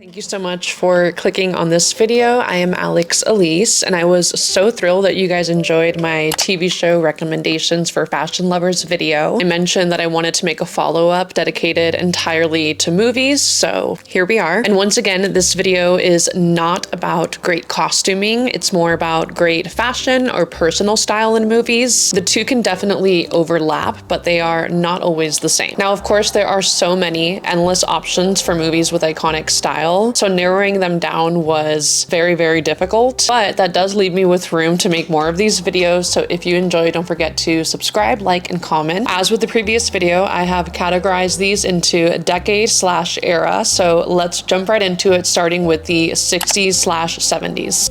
Thank you so much for clicking on this video. I am Alex Elise, and I was so thrilled that you guys enjoyed my TV show recommendations for fashion lovers video. I mentioned that I wanted to make a follow-up dedicated entirely to movies, so here we are. And once again, this video is not about great costuming. It's more about great fashion or personal style in movies. The two can definitely overlap, but they are not always the same. Now, of course, there are so many endless options for movies with iconic style. So narrowing them down was very, very difficult, but that does leave me with room to make more of these videos. So if you enjoy, don't forget to subscribe, like, and comment. As with the previous video, I have categorized these into decade/era. So let's jump right into it, starting with the 60s/70s.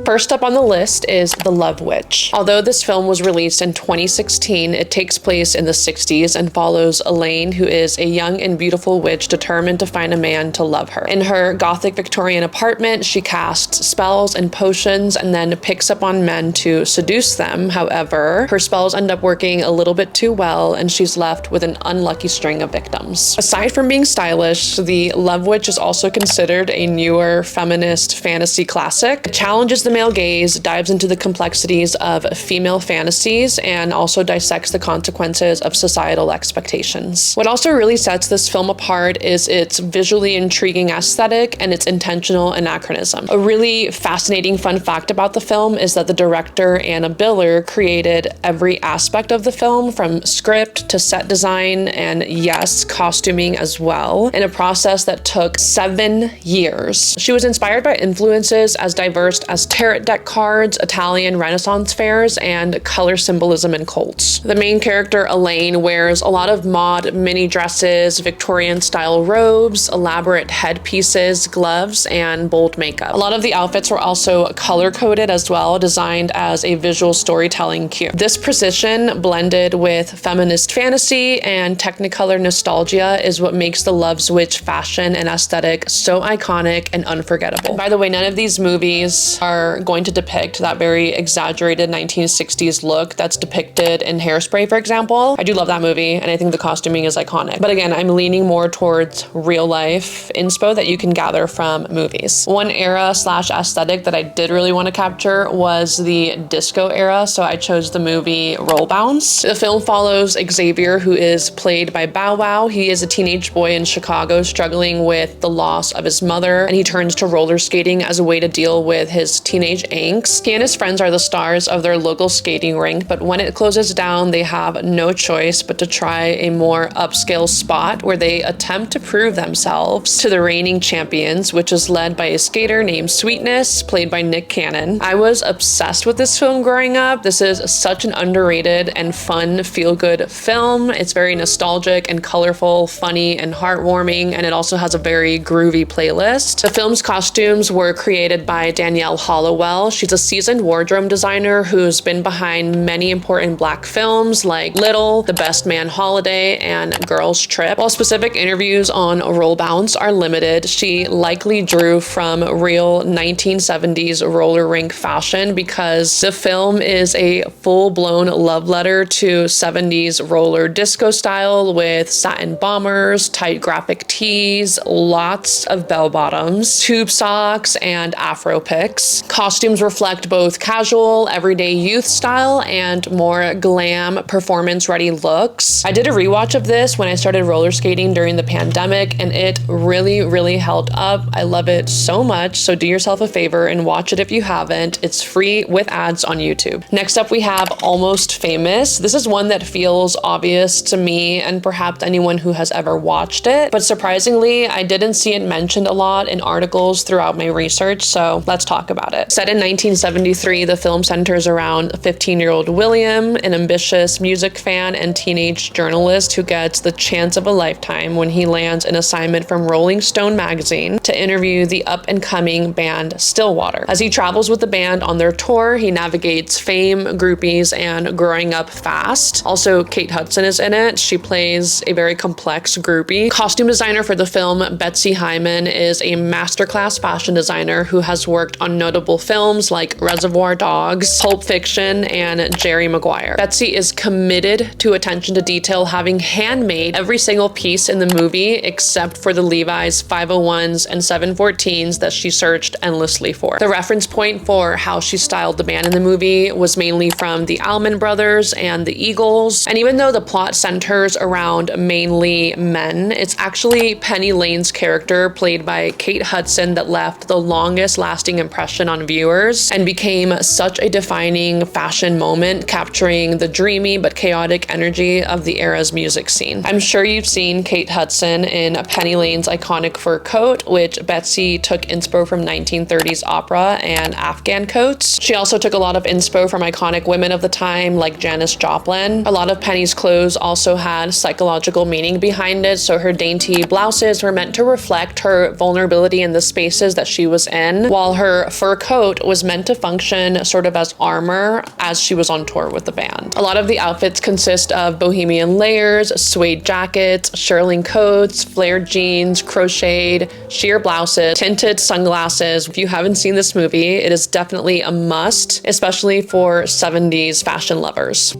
First up on the list is The Love Witch. Although this film was released in 2016, it takes place in the 60s and follows Elaine, who is a young and beautiful witch determined to find a man to love her. In her gothic Victorian apartment, she casts spells and potions and then picks up on men to seduce them. However, her spells end up working a little bit too well, and she's left with an unlucky string of victims. Aside from being stylish, The Love Witch is also considered a newer feminist fantasy classic. It challenges the male gaze, dives into the complexities of female fantasies, and also dissects the consequences of societal expectations. What also really sets this film apart is its visually intriguing aesthetic and its intentional anachronism. A really fascinating fun fact about the film is that the director, Anna Biller, created every aspect of the film, from script to set design and, yes, costuming as well, in a process that took 7 years. She was inspired by influences as diverse as tarot deck cards, Italian Renaissance fairs, and color symbolism in cults. The main character, Elaine, wears a lot of mod mini dresses, Victorian-style robes, elaborate headpieces, gloves, and bold makeup. A lot of the outfits were also color-coded as well, designed as a visual storytelling cue. This precision, blended with feminist fantasy and Technicolor nostalgia, is what makes the Love Witch fashion and aesthetic so iconic and unforgettable. And by the way, none of these movies are going to depict that very exaggerated 1960s look that's depicted in Hairspray, for example. I do love that movie, and I think the costuming is iconic. But again, I'm leaning more towards real life inspo that you can gather from movies. One era/aesthetic that I did really want to capture was the disco era, so I chose the movie Roll Bounce. The film follows Xavier, who is played by Bow Wow. He is a teenage boy in Chicago struggling with the loss of his mother, and he turns to roller skating as a way to deal with his teenage angst. He and his friends are the stars of their local skating rink, but when it closes down, they have no choice but to try a more upscale spot where they attempt to prove themselves to the reigning champions, which is led by a skater named Sweetness, played by Nick Cannon. I was obsessed with this film growing up. This is such an underrated and fun, feel-good film. It's very nostalgic and colorful, funny and heartwarming, and it also has a very groovy playlist. The film's costumes were created by Danielle Hollowell. She's a seasoned wardrobe designer who's been behind many important Black films like Little, The Best Man Holiday, and Girls Trip. While specific interviews on Roll Bounce are limited, she likely drew from real 1970s roller rink fashion because the film is a full-blown love letter to 70s roller disco style with satin bombers, tight graphic tees, lots of bell bottoms, tube socks, and afro picks. Costumes reflect both casual, everyday youth style and more glam, performance-ready looks. I did a rewatch of this when I started roller skating during the pandemic, and it really held up. I love it so much, so do yourself a favor and watch it if you haven't. It's free with ads on YouTube. Next up, we have Almost Famous. This is one that feels obvious to me and perhaps anyone who has ever watched it, but surprisingly, I didn't see it mentioned a lot in articles throughout my research, so let's talk about it. Set in 1973, the film centers around 15-year-old William, an ambitious music fan and teenage journalist who gets the chance of a lifetime when he lands an assignment from Rolling Stone magazine to interview the up-and-coming band Stillwater. As he travels with the band on their tour, he navigates fame, groupies, and growing up fast. Also, Kate Hudson is in it. She plays a very complex groupie. Costume designer for the film, Betsy Hyman, is a masterclass fashion designer who has worked on notable films like Reservoir Dogs, Pulp Fiction, and Jerry Maguire. Betsy is committed to attention to detail, having handmade every single piece in the movie except for the Levi's 501s and 714s that she searched endlessly for. The reference point for how she styled the band in the movie was mainly from the Allman Brothers and the Eagles. And even though the plot centers around mainly men, it's actually Penny Lane's character, played by Kate Hudson, that left the longest lasting impression on viewers and became such a defining fashion moment, capturing the dreamy but chaotic energy of the era's music scene. I'm sure you've seen Kate Hudson in Penny Lane's iconic fur coat, which Betsy took inspo from 1930s opera and Afghan coats. She also took a lot of inspo from iconic women of the time like Janis Joplin. A lot of Penny's clothes also had psychological meaning behind it, so her dainty blouses were meant to reflect her vulnerability in the spaces that she was in, while her fur coat was meant to function sort of as armor as she was on tour with the band. A lot of the outfits consist of bohemian layers, suede jackets, shearling coats, flared jeans, crocheted, sheer blouses, tinted sunglasses. If you haven't seen this movie, it is definitely a must, especially for 70s fashion lovers.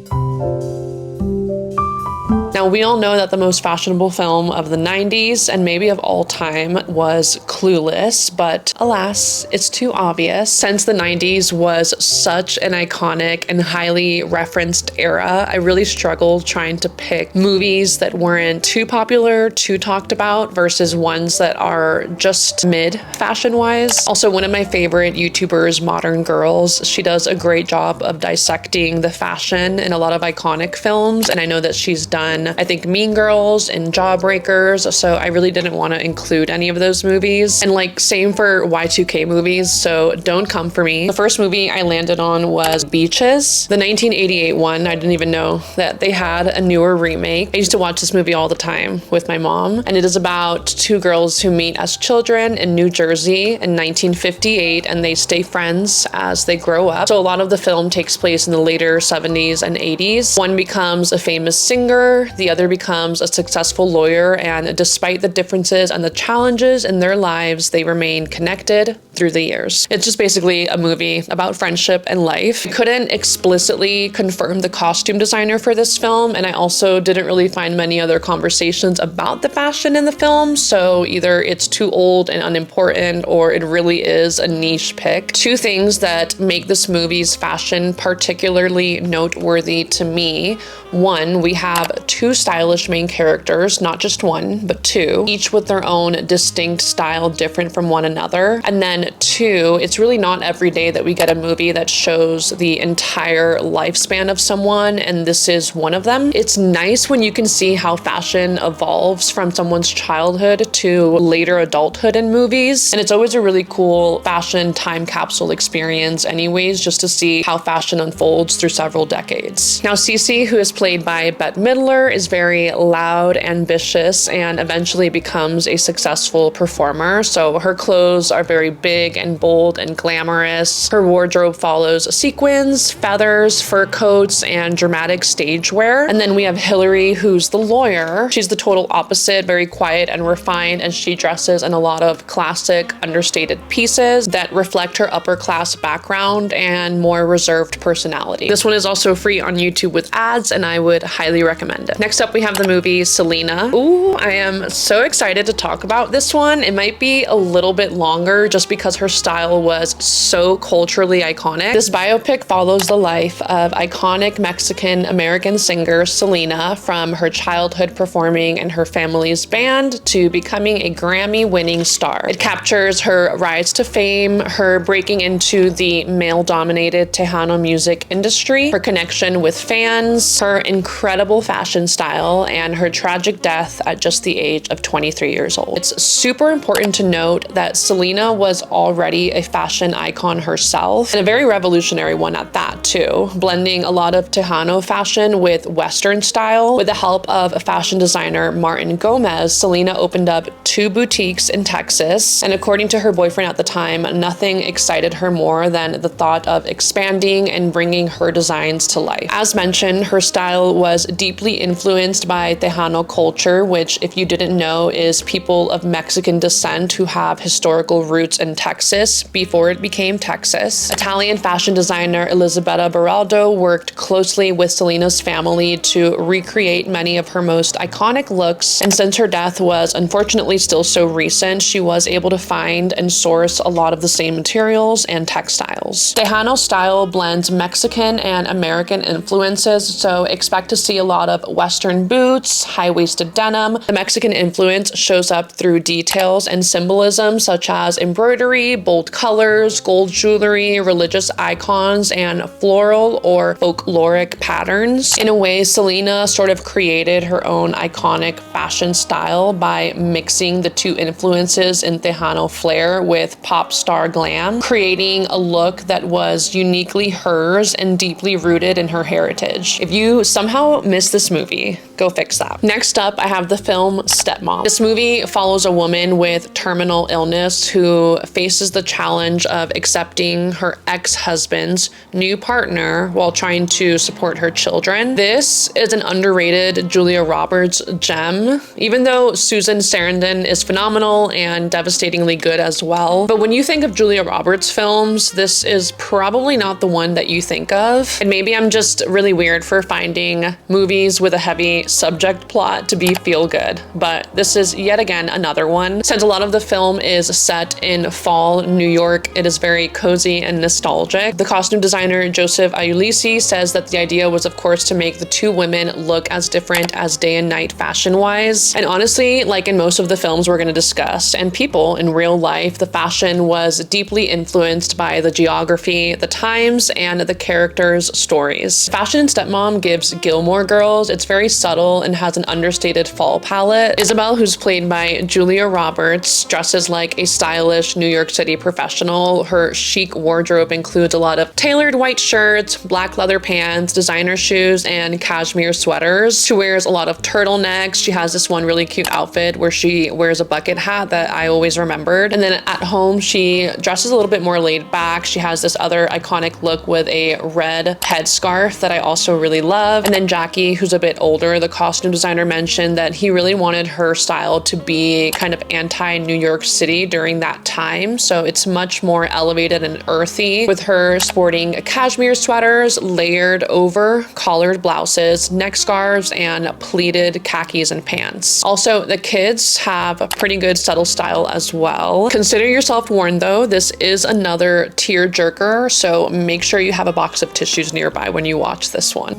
Now, we all know that the most fashionable film of the 90s and maybe of all time was Clueless, but alas, it's too obvious. Since the 90s was such an iconic and highly referenced era, I really struggled trying to pick movies that weren't too popular, too talked about, versus ones that are just mid fashion-wise. Also, one of my favorite YouTubers, Modern Girls, she does a great job of dissecting the fashion in a lot of iconic films, and I know that she's done, I think, Mean Girls and Jawbreakers, so I really didn't want to include any of those movies. And like, same for Y2K movies, so don't come for me. The first movie I landed on was Beaches, the 1988 one. I didn't even know that they had a newer remake. I used to watch this movie all the time with my mom, and it is about two girls who meet as children in New Jersey in 1958, and they stay friends as they grow up. So a lot of the film takes place in the later 70s and 80s. One becomes a famous singer, the other becomes a successful lawyer, and despite the differences and the challenges in their lives, they remain connected through the years. It's just basically a movie about friendship and life. I couldn't explicitly confirm the costume designer for this film, and I also didn't really find many other conversations about the fashion in the film, so either it's too old and unimportant or it really is a niche pick. Two things that make this movie's fashion particularly noteworthy to me: one, we have two stylish main characters, not just one, but two, each with their own distinct style, different from one another. And then two, it's really not every day that we get a movie that shows the entire lifespan of someone, and this is one of them. It's nice when you can see how fashion evolves from someone's childhood to later adulthood in movies, and it's always a really cool fashion time capsule experience anyways, just to see how fashion unfolds through several decades. Now, Cece, who is played by Bette Midler, is very loud, ambitious, and eventually becomes a successful performer. So her clothes are very big and bold and glamorous. Her wardrobe follows sequins, feathers, fur coats, and dramatic stage wear. And then we have Hillary, who's the lawyer. She's the total opposite, very quiet and refined, and she dresses in a lot of classic, understated pieces that reflect her upper class background and more reserved personality. This one is also free on YouTube with ads, and I would highly recommend it. Next up, we have the movie Selena. Ooh, I am so excited to talk about this one. It might be a little bit longer just because her style was so culturally iconic. This biopic follows the life of iconic Mexican-American singer Selena, from her childhood performing in her family's band to becoming a Grammy-winning star. It captures her rise to fame, her breaking into the male-dominated Tejano music industry, her connection with fans, her incredible fashion style, and her tragic death at just the age of 23 years old. It's super important to note that Selena was already a fashion icon herself, and a very revolutionary one at that too, blending a lot of Tejano fashion with Western style. With the help of a fashion designer, Martin Gomez, Selena opened up 2 boutiques in Texas, and according to her boyfriend at the time, nothing excited her more than the thought of expanding and bringing her designs to life. As mentioned, her style was deeply influenced by Tejano culture, which, if you didn't know, is people of Mexican descent who have historical roots in Texas before it became Texas. Italian fashion designer Elisabetta Beraldo worked closely with Selena's family to recreate many of her most iconic looks, and since her death was unfortunately still so recent, she was able to find and source a lot of the same materials and textiles. Tejano style blends Mexican and American influences, so expect to see a lot of Western boots, high-waisted denim. The Mexican influence shows up through details and symbolism such as embroidery, bold colors, gold jewelry, religious icons, and floral or folkloric patterns. In a way, Selena sort of created her own iconic fashion style by mixing the two influences in Tejano flair with pop star glam, creating a look that was uniquely hers and deeply rooted in her heritage. If you somehow missed this movie, go fix that. Next up, I have the film Stepmom. This movie follows a woman with terminal illness who faces the challenge of accepting her ex-husband's new partner while trying to support her children. This is an underrated Julia Roberts gem, even though Susan Sarandon is phenomenal and devastatingly good as well. But when you think of Julia Roberts films, this is probably not the one that you think of. And maybe I'm just really weird for finding movies with a heavy subject plot to be feel good, but this is yet again another one. Since a lot of the film is set in fall New York, it is very cozy and nostalgic. The costume designer Joseph Ayulisi says that the idea was of course to make the two women look as different as day and night fashion-wise. And honestly, like in most of the films we're going to discuss, and people in real life, the fashion was deeply influenced by the geography, the times, and the characters' stories. Fashion in Stepmom gives Gilmore Girls. It's very subtle and has an understated fall palette. Isabel, who's played by Julia Roberts, dresses like a stylish New York City professional. Her chic wardrobe includes a lot of tailored white shirts, black leather pants, designer shoes, and cashmere sweaters. She wears a lot of turtlenecks. She has this one really cute outfit where she wears a bucket hat that I always remembered. And then at home, she dresses a little bit more laid back. She has this other iconic look with a red headscarf that I also really love. And then Jackie, who's a bit older, the costume designer, mentioned that he really wanted her style to be kind of anti-New York City during that time. So it's much more elevated and earthy, with her sporting cashmere sweaters layered over collared blouses, neck scarves, and pleated khakis and pants. Also, the kids have a pretty good subtle style as well. Consider yourself warned though, this is another tear jerker, so make sure you have a box of tissues nearby when you watch this one.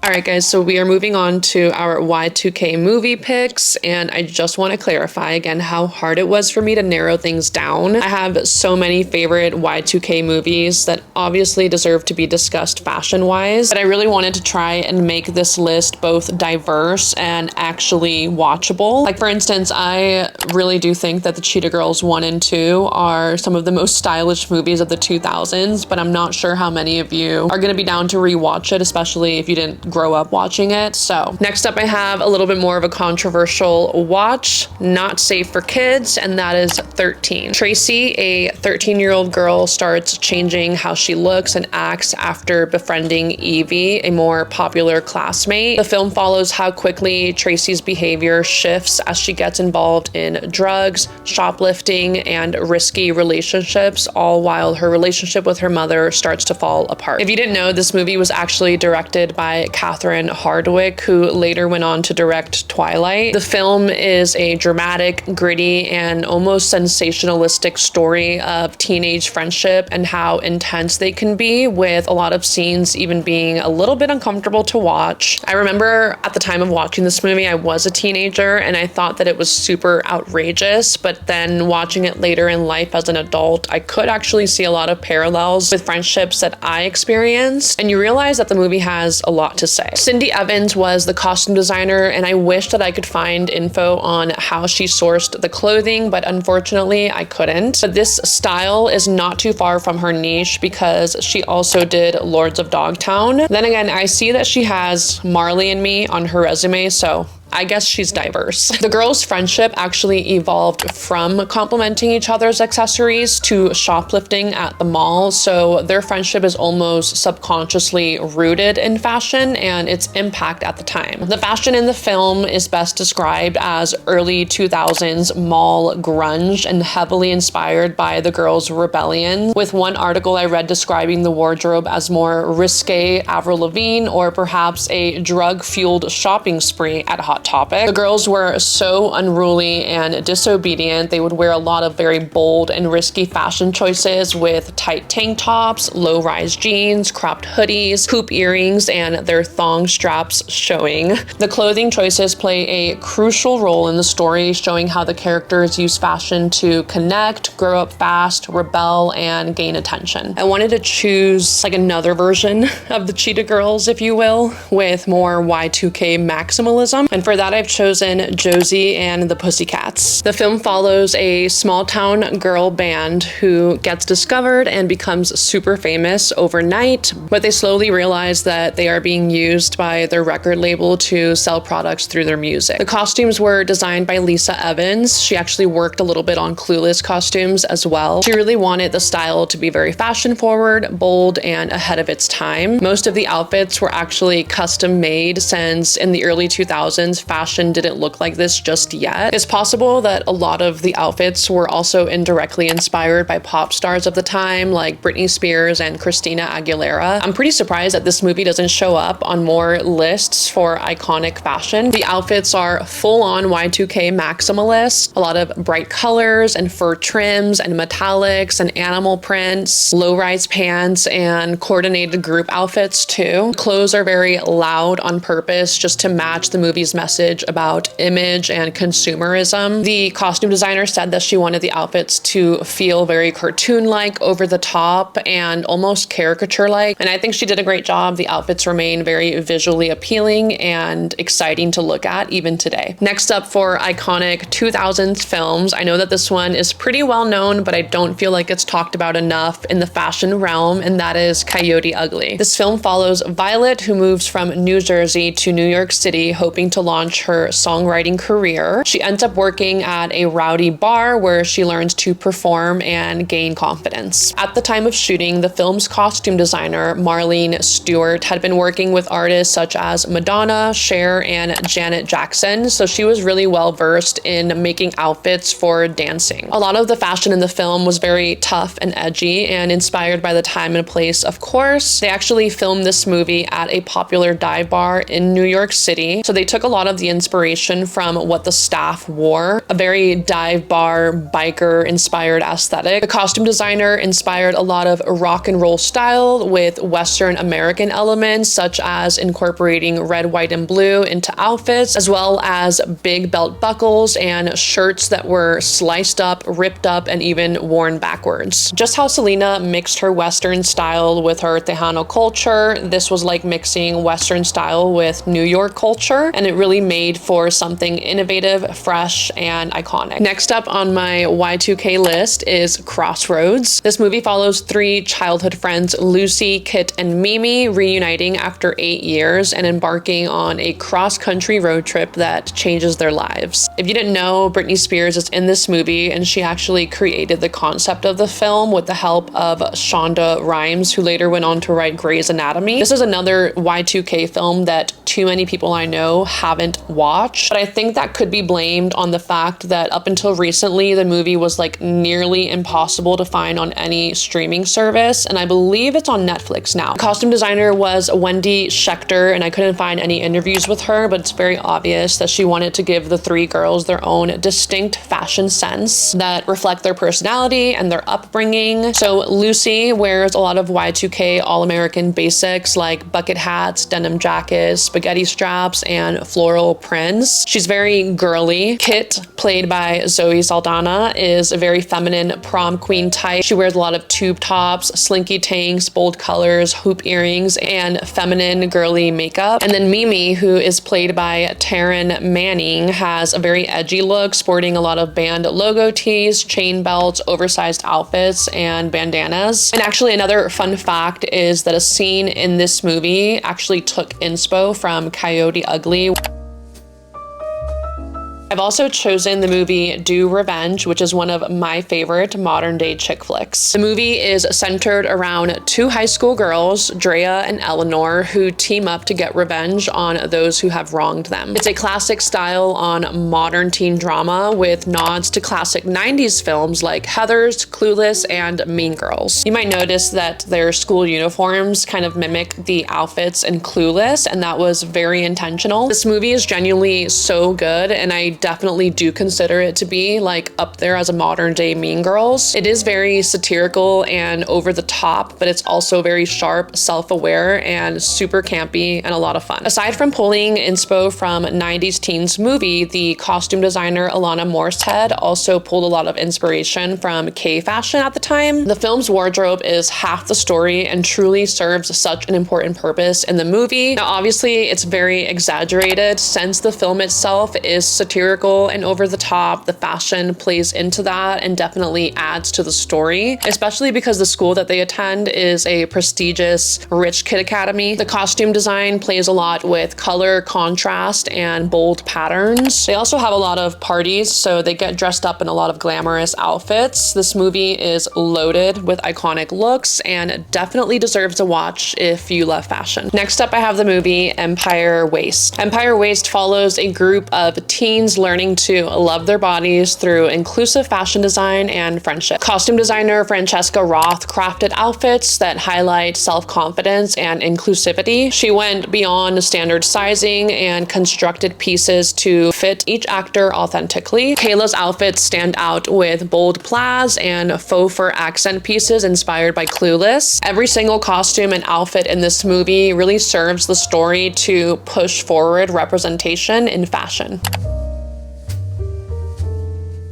All right, guys, so we are moving on to our Y2K movie picks, and I just want to clarify again how hard it was for me to narrow things down. I have so many favorite Y2K movies that obviously deserve to be discussed fashion-wise, but I really wanted to try and make this list both diverse and actually watchable. Like, for instance, I really do think that the Cheetah Girls 1 and 2 are some of the most stylish movies of the 2000s, but I'm not sure how many of you are going to be down to rewatch it, especially if you didn't grow up watching it. So next up, I have a little bit more of a controversial watch, not safe for kids, and that is 13. Tracy, a 13-year-old girl, starts changing how she looks and acts after befriending Evie, a more popular classmate. The film follows how quickly Tracy's behavior shifts as she gets involved in drugs, shoplifting, and risky relationships, all while her relationship with her mother starts to fall apart. If you didn't know, this movie was actually directed by Catherine Hardwicke, who later went on to direct Twilight. The film is a dramatic, gritty, and almost sensationalistic story of teenage friendship and how intense they can be, with a lot of scenes even being a little bit uncomfortable to watch. I remember at the time of watching this movie, I was a teenager and I thought that it was super outrageous, but then watching it later in life as an adult, I could actually see a lot of parallels with friendships that I experienced, and you realize that the movie has a lot to say. Cindy Evans was the costume designer, and I wish that I could find info on how she sourced the clothing, but unfortunately I couldn't. But this style is not too far from her niche because she also did Lords of Dogtown. Then again, I see that she has Marley and Me on her resume, so I guess she's diverse. The girls' friendship actually evolved from complimenting each other's accessories to shoplifting at the mall, so their friendship is almost subconsciously rooted in fashion and its impact at the time. The fashion in the film is best described as early 2000s mall grunge and heavily inspired by the girls' rebellion, with one article I read describing the wardrobe as more risque Avril Lavigne or perhaps a drug-fueled shopping spree at Hot Topic. The girls were so unruly and disobedient. They would wear a lot of very bold and risky fashion choices with tight tank tops, low-rise jeans, cropped hoodies, hoop earrings, and their thong straps showing. The clothing choices play a crucial role in the story, showing how the characters use fashion to connect, grow up fast, rebel, and gain attention. I wanted to choose like another version of the Cheetah Girls, if you will, with more Y2K maximalism. And for that, I've chosen Josie and the Pussycats. The film follows a small town girl band who gets discovered and becomes super famous overnight, but they slowly realize that they are being used by their record label to sell products through their music. The costumes were designed by Lisa Evans. She actually worked a little bit on Clueless costumes as well. She really wanted the style to be very fashion forward, bold, and ahead of its time. Most of the outfits were actually custom made, since in the early 2000s, fashion didn't look like this just yet. It's possible that a lot of the outfits were also indirectly inspired by pop stars of the time, like Britney Spears and Christina Aguilera. I'm pretty surprised that this movie doesn't show up on more lists for iconic fashion. The outfits are full-on Y2K maximalist, a lot of bright colors and fur trims and metallics and animal prints, low-rise pants, and coordinated group outfits too. Clothes are very loud on purpose just to match the movie's message about image and consumerism. The costume designer said that she wanted the outfits to feel very cartoon-like, over the top, and almost caricature-like, and I think she did a great job. The outfits remain very visually appealing and exciting to look at even today. Next up for iconic 2000s films, I know that this one is pretty well known, but I don't feel like it's talked about enough in the fashion realm, and that is Coyote Ugly. This film follows Violet, who moves from New Jersey to New York City hoping to launch her songwriting career. She ends up working at a rowdy bar where she learns to perform and gain confidence. At the time of shooting, the film's costume designer, Marlene Stewart, had been working with artists such as Madonna, Cher, and Janet Jackson, so she was really well versed in making outfits for dancing. A lot of the fashion in the film was very tough and edgy and inspired by the time and place, of course. They actually filmed this movie at a popular dive bar in New York City, so they took a lot of the inspiration from what the staff wore, a very dive bar biker inspired aesthetic. The costume designer inspired a lot of rock and roll style with Western American elements, such as incorporating red, white, and blue into outfits, as well as big belt buckles and shirts that were sliced up, ripped up, and even worn backwards. Just how Selena mixed her Western style with her Tejano culture, this was like mixing Western style with New York culture, and it really made for something innovative, fresh, and iconic. Next up on my Y2K list is Crossroads. This movie follows three childhood friends, Lucy, Kit, and Mimi, reuniting after 8 years and embarking on a cross-country road trip that changes their lives. If you didn't know, Britney Spears is in this movie, and she actually created the concept of the film with the help of Shonda Rhimes, who later went on to write Grey's Anatomy. This is another Y2K film that too many people I know haven't watched, but I think that could be blamed on the fact that up until recently, the movie was like nearly impossible to find on any streaming service, and I believe it's on Netflix now. The costume designer was Wendy Schechter, and I couldn't find any interviews with her, but it's very obvious that she wanted to give the three girls their own distinct fashion sense that reflect their personality and their upbringing. So Lucy wears a lot of Y2K all-American basics like bucket hats, denim jackets, spaghetti straps, and floral prints. She's very girly. Kit, played by Zoe Saldana, is a very feminine prom queen type. She wears a lot of tube tops, slinky tanks, bold colors, hoop earrings, and feminine girly makeup. And then Mimi, who is played by Taryn Manning, has a very edgy look, sporting a lot of band logo tees, chain belts, oversized outfits, and bandanas. And actually, another fun fact is that a scene in this movie actually took inspo from Coyote Ugly. I've also chosen the movie Do Revenge, which is one of my favorite modern day chick flicks. The movie is centered around two high school girls, Drea and Eleanor, who team up to get revenge on those who have wronged them. It's a classic style on modern teen drama with nods to classic 90s films like Heathers, Clueless, and Mean Girls. You might notice that their school uniforms kind of mimic the outfits in Clueless, and that was very intentional. This movie is genuinely so good, and I definitely do consider it to be like up there as a modern day Mean Girls. It is very satirical and over the top, but it's also very sharp, self-aware, and super campy and a lot of fun. Aside from pulling inspo from 90s teens movie, the costume designer Alana Morsehead also pulled a lot of inspiration from K fashion at the time. The film's wardrobe is half the story and truly serves such an important purpose in the movie. Now, obviously, it's very exaggerated since the film itself is satirical and over the top. The fashion plays into that and definitely adds to the story, especially because the school that they attend is a prestigious rich kid academy. The costume design plays a lot with color, contrast, and bold patterns. They also have a lot of parties, so they get dressed up in a lot of glamorous outfits. This movie is loaded with iconic looks and definitely deserves a watch if you love fashion. Next up, I have the movie Empire Waist. Empire Waist follows a group of teens learning to love their bodies through inclusive fashion design and friendship. Costume designer Francesca Roth crafted outfits that highlight self-confidence and inclusivity. She went beyond standard sizing and constructed pieces to fit each actor authentically. Kayla's outfits stand out with bold plaids and faux fur accent pieces inspired by Clueless. Every single costume and outfit in this movie really serves the story to push forward representation in fashion.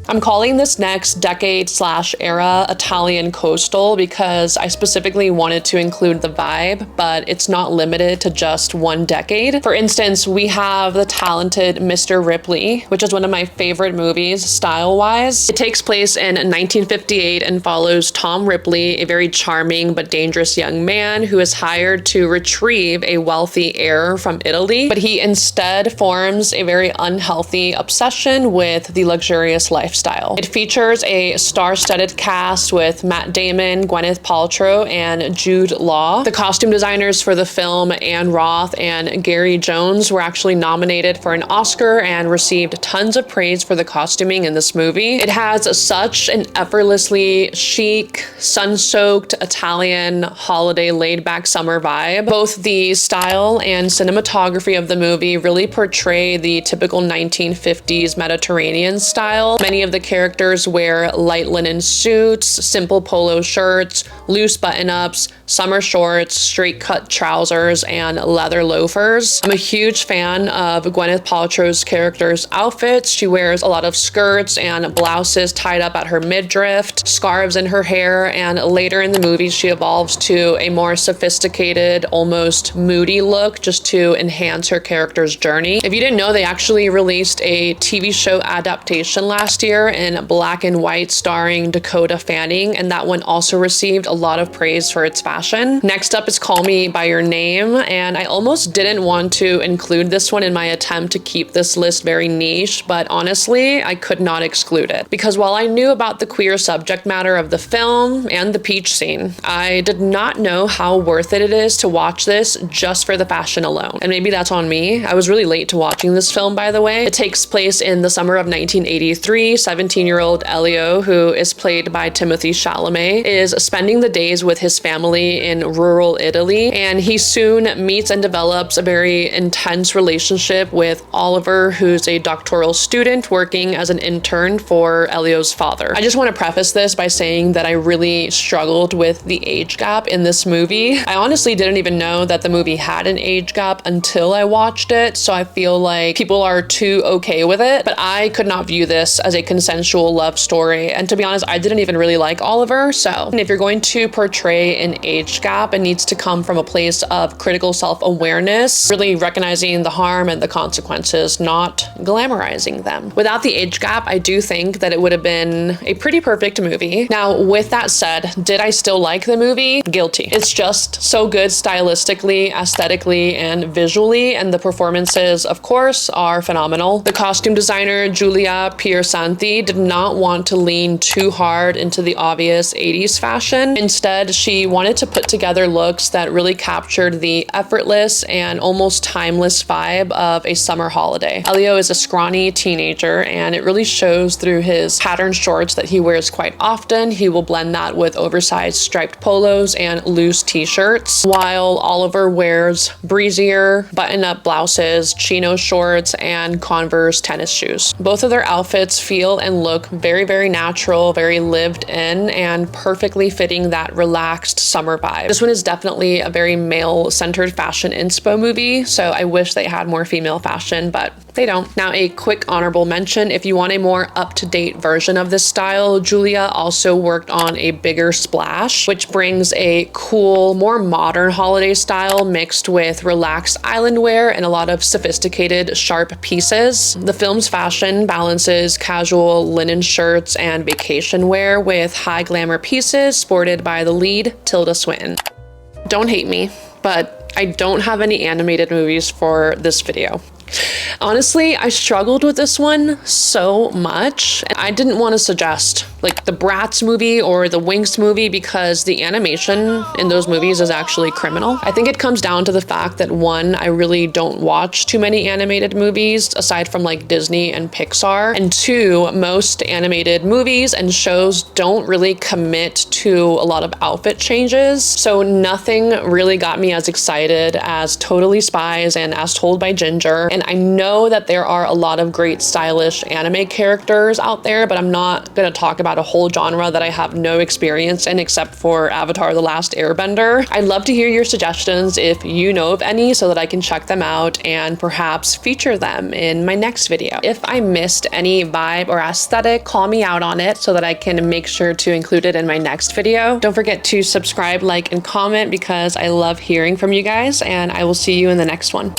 I'm calling this next decade/era Italian coastal because I specifically wanted to include the vibe, but it's not limited to just one decade. For instance, we have the talented Mr. Ripley, which is one of my favorite movies style-wise. It takes place in 1958 and follows Tom Ripley, a very charming but dangerous young man who is hired to retrieve a wealthy heir from Italy, but he instead forms a very unhealthy obsession with the luxurious lifestyle. It features a star-studded cast with Matt Damon, Gwyneth Paltrow, and Jude Law. The costume designers for the film, Anne Roth and Gary Jones, were actually nominated for an Oscar and received tons of praise for the costuming in this movie. It has such an effortlessly chic, sun-soaked Italian holiday laid-back summer vibe. Both the style and cinematography of the movie really portray the typical 1950s Mediterranean style. Many of the characters wear light linen suits, simple polo shirts, loose button-ups, summer shorts, straight-cut trousers, and leather loafers. I'm a huge fan of Gwyneth Paltrow's character's outfits. She wears a lot of skirts and blouses tied up at her midriff, scarves in her hair, and later in the movie she evolves to a more sophisticated, almost moody look just to enhance her character's journey. If you didn't know, they actually released a TV show adaptation last year in black and white starring Dakota Fanning, and that one also received a lot of praise for its fashion. Next up is Call Me By Your Name, and I almost didn't want to include this one in my attempt to keep this list very niche, but honestly, I could not exclude it. Because while I knew about the queer subject matter of the film and the peach scene, I did not know how worth it is to watch this just for the fashion alone. And maybe that's on me. I was really late to watching this film, by the way. It takes place in the summer of 1983. 17-year-old Elio, who is played by Timothée Chalamet, is spending the days with his family in rural Italy, and he soon meets and develops a very intense relationship with Oliver, who's a doctoral student working as an intern for Elio's father. I just want to preface this by saying that I really struggled with the age gap in this movie. I honestly didn't even know that the movie had an age gap until I watched it, so I feel like people are too okay with it, but I could not view this as a consensual love story. And to be honest, I didn't even really like Oliver. So if you're going to portray an age gap, it needs to come from a place of critical self-awareness, really recognizing the harm and the consequences, not glamorizing them. Without the age gap, I do think that it would have been a pretty perfect movie. Now, with that said, did I still like the movie? Guilty. It's just so good stylistically, aesthetically, and visually, and the performances, of course, are phenomenal. The costume designer, Giulia Piersanti, did not want to lean too hard into the obvious 80s fashion. Instead, she wanted to put together looks that really captured the effortless and almost timeless vibe of a summer holiday. Elio is a scrawny teenager, and it really shows through his patterned shorts that he wears quite often. He will blend that with oversized striped polos and loose t-shirts, while Oliver wears breezier button-up blouses, chino shorts, and Converse tennis shoes. Both of their outfits feel and look very, very natural, very lived in, and perfectly fitting that relaxed summer vibe. This one is definitely a very male-centered fashion inspo movie, so I wish they had more female fashion, but they don't. Now, a quick honorable mention, if you want a more up-to-date version of this style, Giulia also worked on a bigger splash, which brings a cool, more modern holiday style mixed with relaxed island wear and a lot of sophisticated, sharp pieces. The film's fashion balances casual linen shirts and vacation wear with high glamour pieces sported by the lead, Tilda Swinton. Don't hate me, but I don't have any animated movies for this video. Honestly, I struggled with this one so much. I didn't want to suggest like the Bratz movie or the Winx movie because the animation in those movies is actually criminal. I think it comes down to the fact that one, I really don't watch too many animated movies aside from like Disney and Pixar. And two, most animated movies and shows don't really commit to a lot of outfit changes. So nothing really got me as excited as Totally Spies and As Told by Ginger. And I know that there are a lot of great stylish anime characters out there, but I'm not gonna talk about a whole genre that I have no experience in except for Avatar: The Last Airbender. I'd love to hear your suggestions if you know of any so that I can check them out and perhaps feature them in my next video. If I missed any vibe or aesthetic, call me out on it so that I can make sure to include it in my next video. Don't forget to subscribe, like, and comment because I love hearing from you guys, and I will see you in the next one.